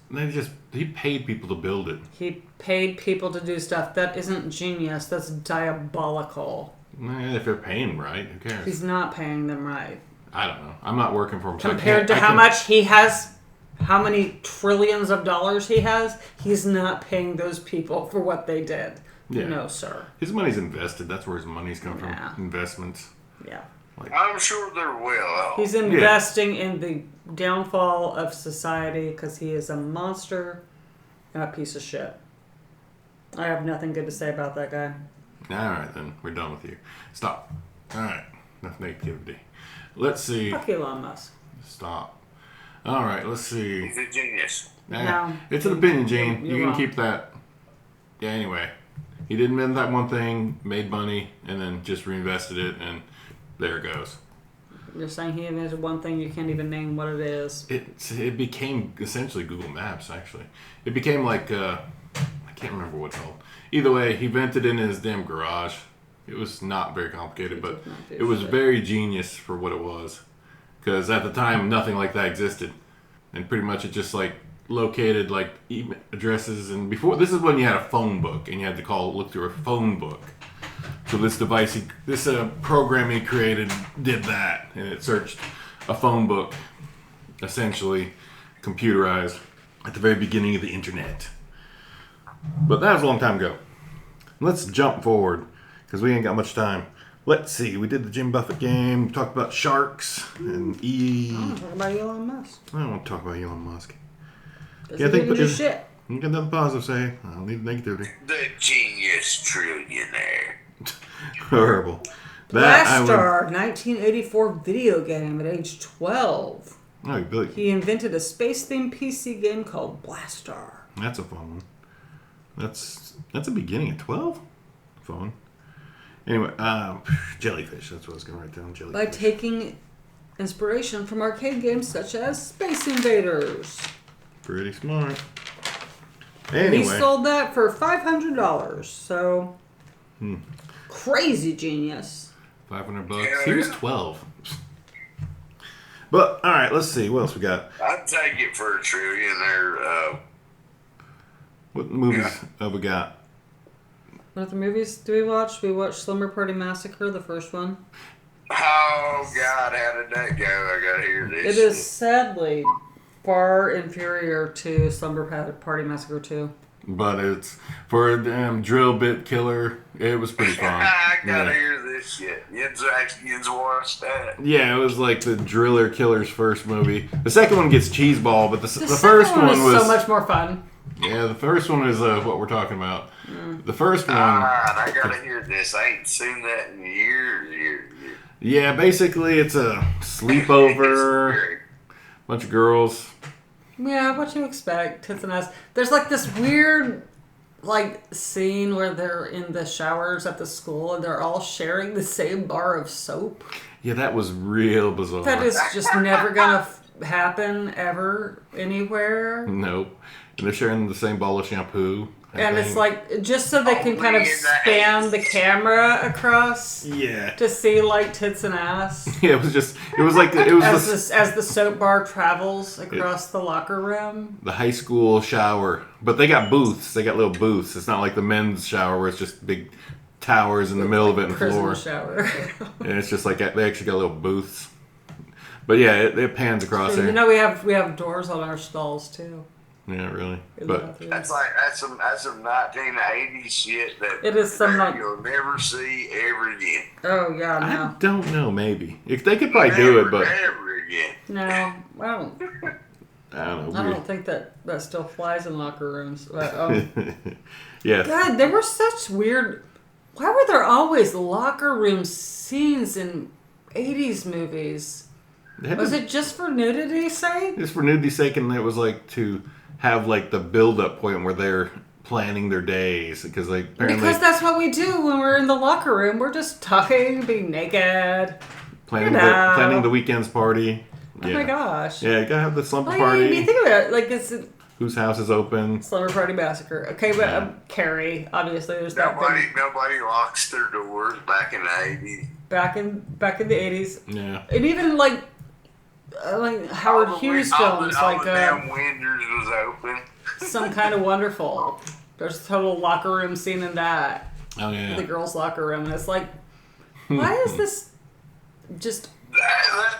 He paid people to build it. He paid people to do stuff. That isn't genius. That's diabolical. If they're paying right, who cares? He's not paying them right. I don't know. I'm not working for him. Compared to how much he has, how many trillions of dollars he has, he's not paying those people for what they did. Yeah. No, sir. His money's invested. That's where his money's come from. Investments. Yeah. I'm sure they're well off. He's investing in the downfall of society because he is a monster and a piece of shit. I have nothing good to say about that guy. Alright then, we're done with you. Stop. Alright, enough negativity. Let's see. Fuck Elon Musk. Stop. Alright, let's see. He's a genius. No. It's an opinion, Gene. You can wrong. keep that. Yeah, anyway. He did invent that one thing, made money, and then just reinvested it, and there it goes. You're saying he invented one thing, you can't even name what it is. It became essentially Google Maps, actually. It became like, I can't remember what it's called. Either way, he invented it in his damn garage. It was not very complicated, but it was very genius for what it was. Because at the time, nothing like that existed. And pretty much it just like located like email addresses. And before, this is when you had a phone book and you had to look through a phone book. So this device, this program he created did that, and it searched a phone book, essentially computerized at the very beginning of the internet. But that was a long time ago. let's jump forward because we ain't got much time. Let's see. We did the Jim Buffett game. We talked about sharks and I want to talk about Elon Musk. I don't want to talk about Elon Musk. Yeah, I think do shit. You got nothing positive to say. I don't need negativity. The genius trillionaire. Horrible. Blastar, 1984 video game at age 12. Oh, Billy. He invented a space-themed PC game called Blastar. That's a fun one. That's a beginning at 12? Fun. Anyway, Jellyfish. That's what I was going to write down. Jellyfish. By taking inspiration from arcade games such as Space Invaders. Pretty smart. Anyway. He sold that for $500. So, crazy genius. $500. He was 12. But, all right, let's see. What else we got? I'd take it for a trillionaire. What movies have we got? What other movies do we watch? We watched Slumber Party Massacre, the first one. Oh, God, how did that go? I got to hear this. It is sadly far inferior to Slumber Party Massacre 2. But it's for a damn drill bit killer. It was pretty fun. I gotta hear this shit. Yin's watched that. Yeah, it was like the driller killer's first movie. The second one gets cheeseball, but the first one was so much more fun. Yeah, the first one is what we're talking about. The first one. I gotta hear this. I ain't seen that in years. Yeah, basically it's a sleepover. Bunch of girls. Yeah, what you expect, tits and ass. There's like this weird scene where they're in the showers at the school and they're all sharing the same bar of soap. Yeah, that was real bizarre. That is just never gonna happen ever anywhere. Nope. And they're sharing the same ball of shampoo. And it's like, just so they can kind of span the camera across. Yeah. To see, tits and ass. Yeah, it was like, as the soap bar travels across the locker room. The high school shower. But they got booths. They got little booths. It's not like the men's shower where it's just big towers in the middle of it and floor. Shower. And it's just like, they actually got little booths. But yeah, it pans across there. You know, we have doors on our stalls, too. Yeah, really. But that's some 1980s shit that it is you'll never see ever again. Oh yeah, no. I don't know. Maybe if they could probably do it, but never again. No, I don't know. I don't think that still flies in locker rooms. But, yeah. God, there were such weird. Why were there always locker room scenes in 80s movies? Was it just for nudity's sake? Just for nudity's sake, and it was to have the build-up point where they're planning their days because because that's what we do when we're in the locker room. We're just talking, being naked, planning the weekend's party. Oh my gosh! Yeah, you gotta have the slumber party. You think about it, whose house is open? Slumber Party Massacre. Okay, but Carrie, obviously, there's nobody locks their doors back in the 80s. Back in the 80s. Yeah, and even Howard Hughes films, all the damn windows was open. Some Kind of Wonderful. There's a total locker room scene in that. Oh yeah. The girls' locker room, and it's like, why is this just?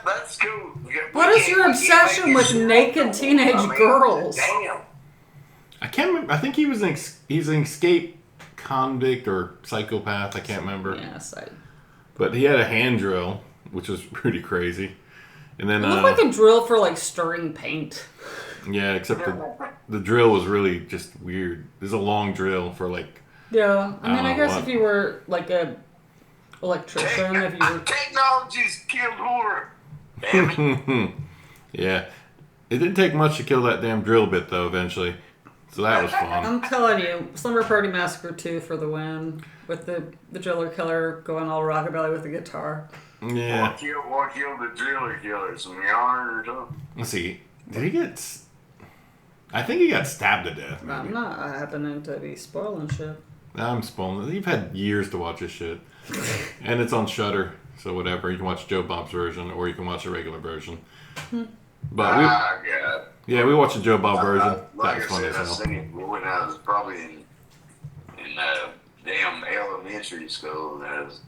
That's cool. What is your obsession with naked teenage girls? Damn. I can't remember. I think he's an escaped convict or psychopath. I can't remember. Yes, But he had a hand drill, which was pretty crazy. And then it looked like a drill for stirring paint. Yeah, except the drill was really just weird. There's a long drill for Yeah, I guess if you were a electrician, if you were technology's killed horror. Damn it. Yeah, it didn't take much to kill that damn drill bit though. Eventually, so that was fun. I'm telling you, Slumber Party Massacre 2 for the win with the driller killer going all rockabilly with the guitar. Yeah. What killed the driller killer? Some yarn or something? Let's see. Did he get? I think he got stabbed to death. Maybe. I'm not happening to be spoiling shit. I'm spoiling. You've had years to watch this shit, and it's on Shudder, so whatever. You can watch Joe Bob's version, or you can watch the regular version. But we watched the Joe Bob version. That was funny as hell. I seen it when I was probably in damn elementary school, and I was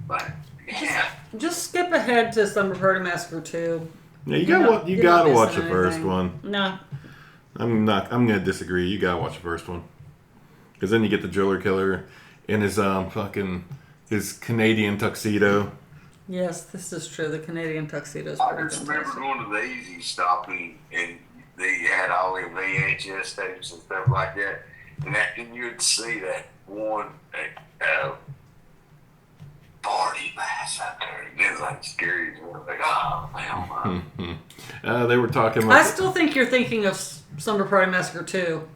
like. Yeah. Just skip ahead to Slumber Party Massacre 2. Yeah, you gotta watch the first one. No. I'm gonna disagree. You gotta watch the first one. Because then you get the driller killer. in his his Canadian tuxedo. Yes, this is true. The Canadian tuxedo is I pretty just remember fantastic. going to the Easy Stop and they had all the VHS tapes and stuff like that. And you'd see that one party massacre. And it was like scary. Like, oh, hell no. They were talking I like... still think you're thinking of Slumber Party Massacre 2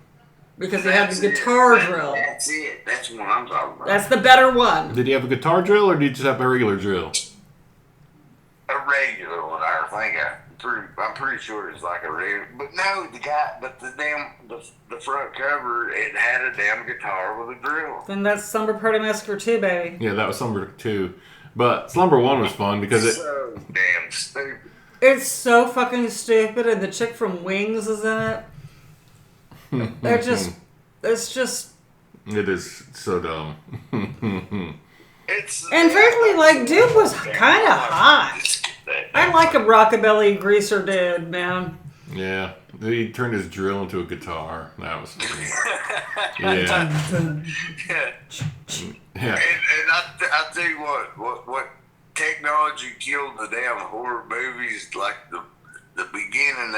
because he had the guitar drill. That's it. That's what I'm talking about. That's the better one. Did he have a guitar drill or did he just have a regular drill? A regular one, I think. I'm pretty sure it's like a regular. But no, the front cover, it had a damn guitar with a drill. Then that's Slumber Party Massacre 2, baby. Yeah, that was Slumber 2. But Slumber 1 was fun because It's so damn stupid. It's so fucking stupid, and the chick from Wings is in it. It's just... It is so dumb. And frankly, like, dude was kind of hot. I like a rockabilly greaser dude, man. Yeah, he turned his drill into a guitar. That was funny. Yeah. Yeah. And I tell you what technology killed the damn horror movies, like the beginning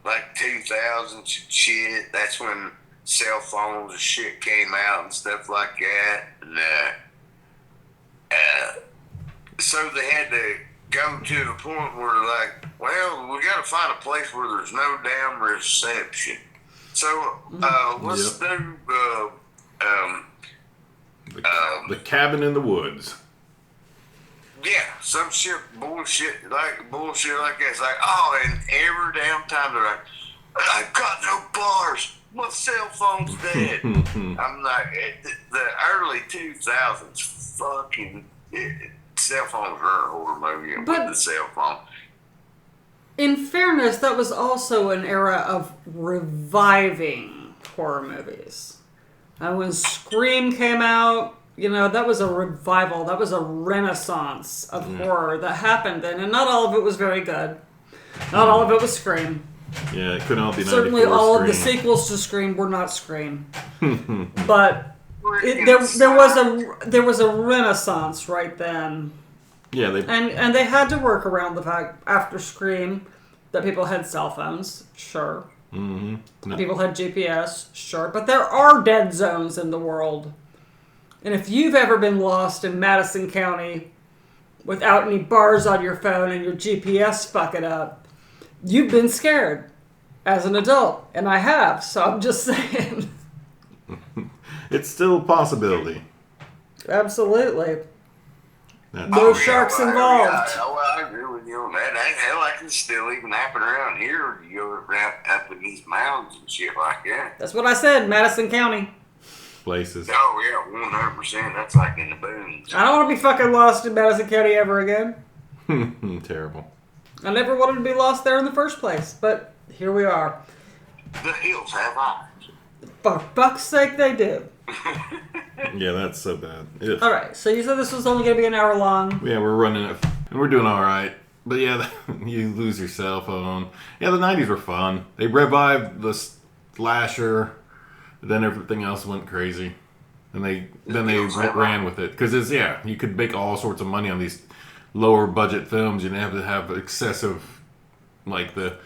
like 2000s and shit. That's when cell phones and shit came out and stuff like that. And so they had to go to the point where, like, well, we got to find a place where there's no damn reception. So let's do The Cabin in the Woods. yeah, some bullshit like that. It's like, oh, and every damn time they're like, I've got no bars. My cell phone's dead. I'm like, the early 2000s, fucking cell phones were a horror movie with the cell phone. In fairness, that was also an era of reviving horror movies. When Scream came out, you know, that was a revival. That was a renaissance of horror that happened then. And not all of it was very good. Not all of it was Scream. Yeah, it couldn't all be 94 Certainly all Scream. of the sequels to Scream were not Scream. But there was a renaissance right then. Yeah, and they had to work around the fact after Scream that people had cell phones, sure. Mm-hmm. No. People had GPS, sure. But there are dead zones in the world. And if you've ever been lost in Madison County without any bars on your phone and your GPS fuck it up, you've been scared as an adult. And I have, so I'm just saying. It's still a possibility. Absolutely. That's No sharks involved. I agree with you on that. Hell, that can still even happen around here. You go around up in these mountains and shit like that. That's what I said, Madison County. Places. Oh, yeah, 100%. That's like in the boons. I don't want to be fucking lost in Madison County ever again. Terrible. I never wanted to be lost there in the first place, but here we are. The hills have eyes. For fuck's sake, they do. Yeah, that's so bad. Ugh. All right, so you said this was only going to be an hour long. Yeah, we're running it, and we're doing all right. But yeah, you lose your cell phone. Yeah, the 90s were fun. They revived the slasher, then everything else went crazy. And they ran with it. Because you could make all sorts of money on these lower budget films. You didn't have to have excessive, like the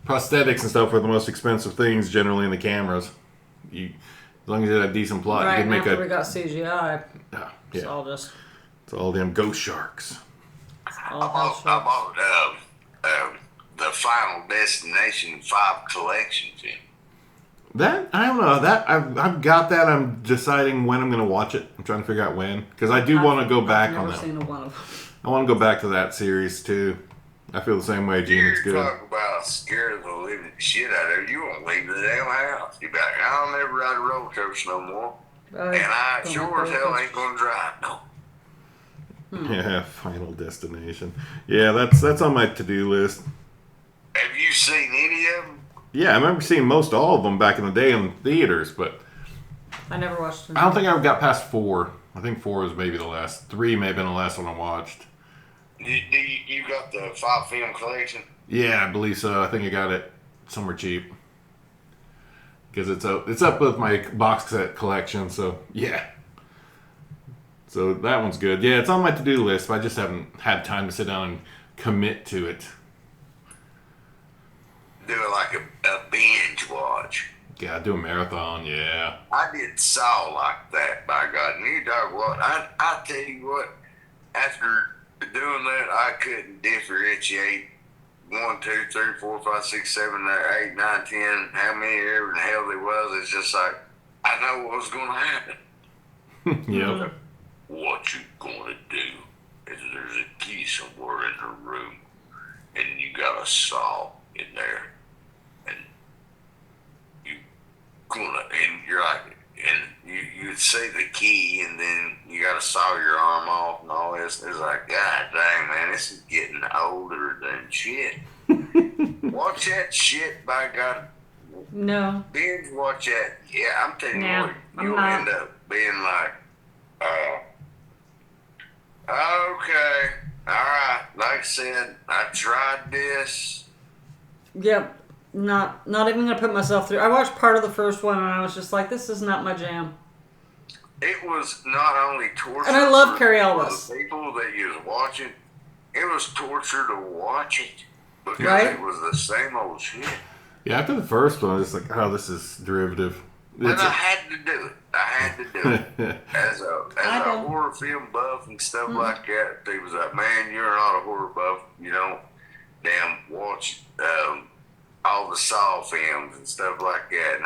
prosthetics and stuff are the most expensive things generally in the cameras. As long as you had a decent plot, Right, you could make after we got CGI, yeah. it's all just... It's all them ghost sharks. all I hush bought the Final Destination 5 collection film. That I don't know. That I've got that. I'm deciding when I'm going to watch it. I'm trying to figure out when because I do want to go back on that. I've never seen one of them. I want to go back to that series too. I feel the same way, Gene. It's You good. talk about scared of the living shit out of you. You won't leave the damn house. You be like, I'll never ride a roller coaster no more. And I don't sure like as hell roller ain't gonna drive no. Yeah, Final Destination. Yeah, that's on my to-do list. Have you seen any of them? Yeah, I remember seeing most all of them back in the day in theaters, but I never watched them. I don't think I got past 4. I think 4 was maybe the last. 3 may have been the last one I watched. You got the 5 film collection? Yeah, I believe so. I think I got it somewhere cheap. because it's up with my box set collection. So yeah. So that one's good. Yeah, it's on my to-do list, but I just haven't had time to sit down and commit to it. Do it like a binge watch. Yeah, do a marathon, yeah. I did Saw like that, by God. And you dog what? I tell you what, after doing that, I couldn't differentiate 1, 2, 3, 4, 5, 6, 7, 8, 9, 10, how many ever in the hell there was. It's just like, I know what was going to happen. Yep. What you going to do is there's a key somewhere in the room, and you got a saw in there, and you're like, and you see the key, and then you got to saw your arm off and all this. It's like, God dang, man, this is getting older than shit. Watch that shit, by God. No. Binge watch that. Yeah, I'm telling you what, you'll not. end up being like, okay, all right. Like I said, I tried this. Yep. Not even gonna put myself through. I watched part of the first one and I was just like, this is not my jam. It was not only torture, and I love Carrie for Ellis. the people that you was watching. It was torture to watch it because Right? it was the same old shit. Yeah, after the first one, it's like, oh, this is derivative. But I had to do it. I had to do it. As a horror film buff and stuff like that, they was like, man, you're not a horror buff. You don't damn watch all the Saw films and stuff like that.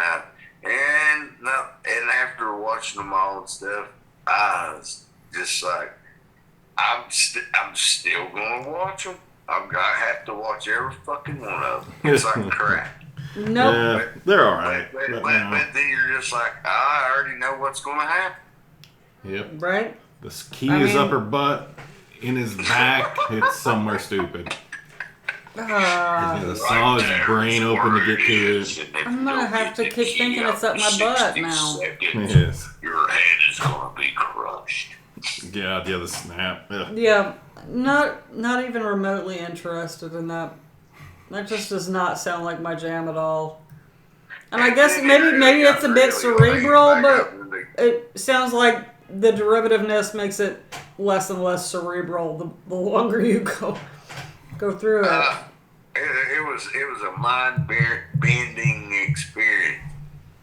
And after watching them all and stuff, I was just like, I'm still gonna watch them. I have to watch every fucking one of them. It's like crap. Nope. Yeah, they're all right. But then you're just like, I already know what's going to happen. Yep. Right? The key is up her butt, in his back. It's somewhere stupid. He's gonna saw his brain open to get to it. I'm gonna have to keep thinking it's up my butt now. Yes. Your head is going to be crushed. Yeah, the snap. Ugh. Yeah. Not even remotely interested in that. That just does not sound like my jam at all. And I guess maybe it's a bit cerebral, but it sounds like the derivativeness makes it less and less cerebral the longer you go through it. It was a mind-bending experience.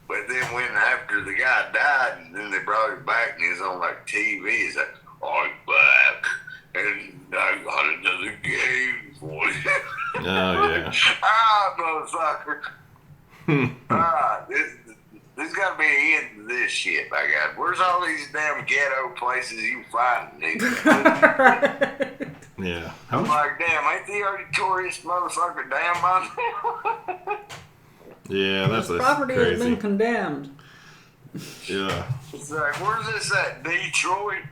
But then when after the guy died, and then they brought him back, and he's on like TV, he's like, I'm back, and I got another game for you. Oh, yeah. Motherfucker. There's got to be an end to this shit, by God. Where's all these damn ghetto places you find, nigga? Yeah. I'm like, damn, ain't the already tore this motherfucker down by now? Yeah, that's This property crazy. has been condemned. Yeah. It's like, where's this at? Detroit?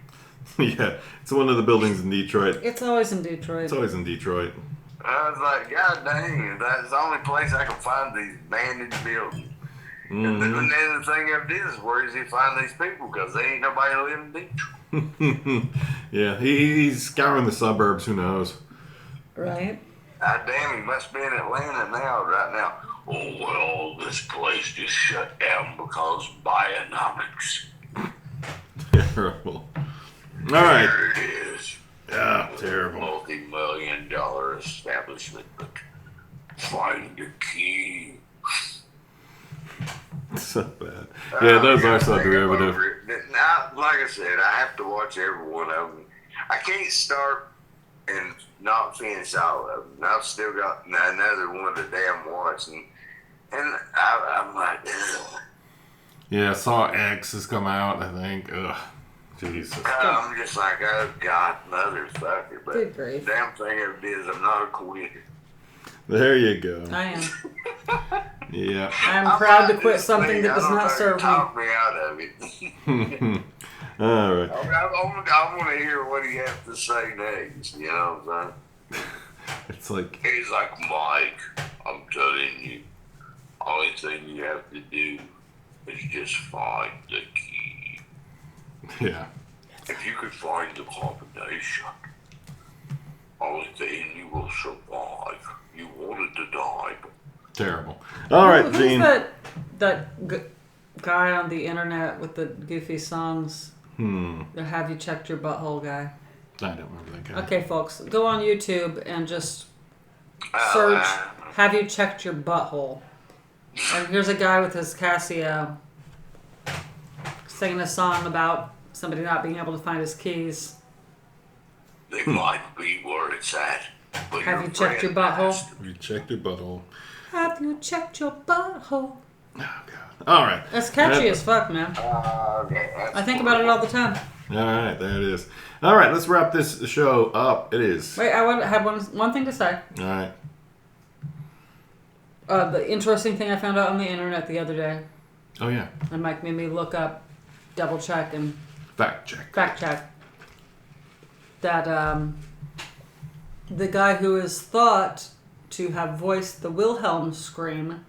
Yeah. It's one of the buildings in Detroit. It's always in Detroit. It's always in Detroit. I was like, God dang, that's the only place I can find these abandoned buildings. Mm-hmm. And then the thing of it is, where does he find these people? Because they ain't nobody living in Detroit. Yeah, he's scouring the suburbs. Who knows? Right? God damn, he must be in Atlanta right now. Oh, well, this place just shut down because Bionomics. Terrible. All right. There it is. Yeah, terrible. Multi-million-dollar establishment. Find the key. So bad. Yeah, those are so derivative. Now, like I said, I have to watch every one of them. I can't start and not finish all of them. I've still got another one to damn watch, and I'm like, ugh. Yeah, Saw X has come out, I think. Ugh. Jesus. I'm just like, oh God, motherfucker. But Good grief. the damn thing of it is, I'm not a quitter. There you go. I am. Yeah. I am proud to quit something that does not serve me. Talk me out of it. All right. I want to hear what he has to say next. You know what I'm saying? It's like, He's like, Mike, I'm telling you, only thing you have to do is just find the key. yeah. If you could find the combination, only thing you will survive. You wanted to die. Terrible. All right, Who's Gene. that guy on the internet with the goofy songs. The Have You Checked Your Butthole guy. I don't remember that guy. Okay, folks, go on YouTube and just search Have You Checked Your Butthole. And here's a guy with his Casio singing a song about somebody not being able to find his keys. They might be where it's at. But Have you checked your butthole? Have you checked your butthole? Have you checked your butthole? Oh, God. All right. That's catchy as fuck, man. Okay, I think about it all the time. All right, there it is. All right, let's wrap this show up. It is. Wait, I have one thing to say. All right. The interesting thing I found out on the internet the other day. Oh, yeah. And Mike made me look up, double check, and Fact check. That the guy who is thought to have voiced the Wilhelm scream,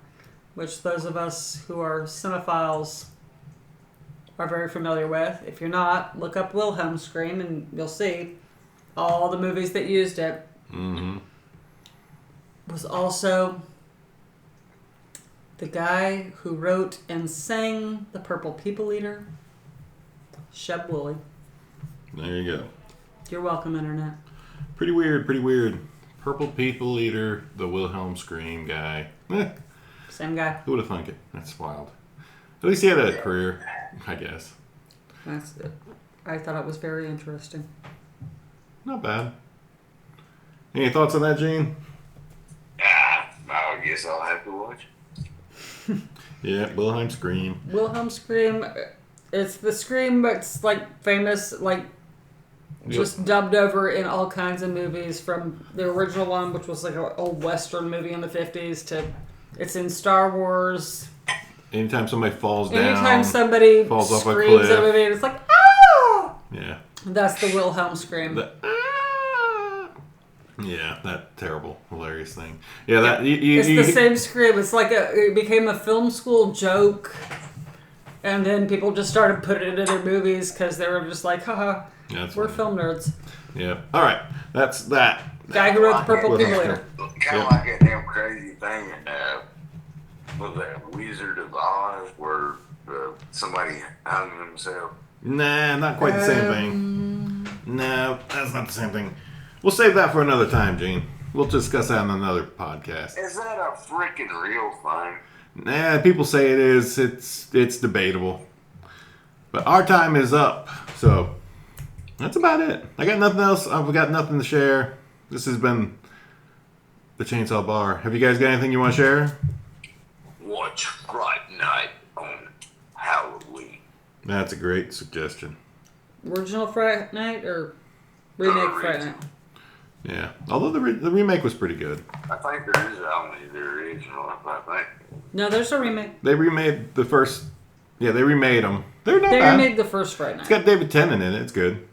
which those of us who are cinephiles are very familiar with. If you're not, look up Wilhelm scream and you'll see all the movies that used it. Mm-hmm. Was also the guy who wrote and sang The Purple People Eater, Sheb Woolley. There you go. You're welcome, Internet. Pretty weird. Purple People Eater, the Wilhelm Scream guy. Same guy. Who would have thunk it? That's wild. At least he had a career, I guess. That's it. I thought it was very interesting. Not bad. Any thoughts on that, Gene? I guess I'll have to watch. Yeah, Wilhelm Scream. Wilhelm Scream, it's the Scream, but it's like famous, like just dubbed over in all kinds of movies, from the original one, which was like an old Western movie in the 50s, to it's in Star Wars. Anytime somebody falls down. Anytime somebody falls off a screams cliff. at a movie, it's like, ah! Yeah. That's the Wilhelm Scream. Yeah, that terrible, hilarious thing. Yeah, that it's the same scream. It's like it became a film school joke, and then people just started putting it in their movies because they were just like, haha, we're film nerds. Yeah. All right, that's that. Guy who wrote The Purple People Eater. Kind of like that damn crazy thing with that Wizard of Oz where somebody hung himself. Nah, not quite the same thing. No, that's not the same thing. We'll save that for another time, Gene. We'll discuss that on another podcast. Is that a freaking real thing? Nah, people say it is. It's debatable. But our time is up. So, that's about it. I got nothing else. I've got nothing to share. This has been the Chainsaw Bar. Have you guys got anything you want to share? Watch Fright Night on Halloween. That's a great suggestion. Original Fright Night or remake Fright Night? Yeah. Although the remake was pretty good. I think there is only the original, I think. No, there's a remake. They remade the first... Yeah, they remade them. They're not They bad. remade the first Fright Night. It's got David Tennant in it. It's good.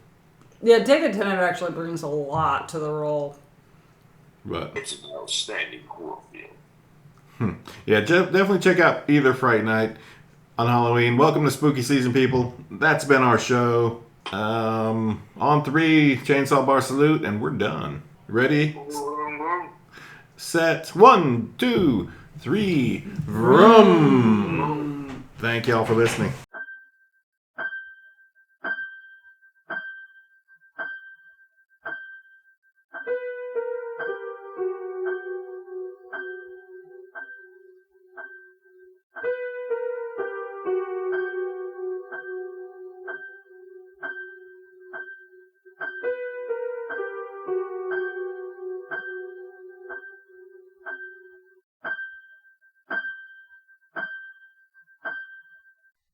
Yeah, David Tennant actually brings a lot to the role. But it's an outstanding horror film. Yeah, definitely check out either Fright Night on Halloween. Welcome to spooky season, people. That's been our show. On 3, Chainsaw Bar salute, and we're done. Ready? Set. 1, 2, 3. Vroom. Thank y'all for listening.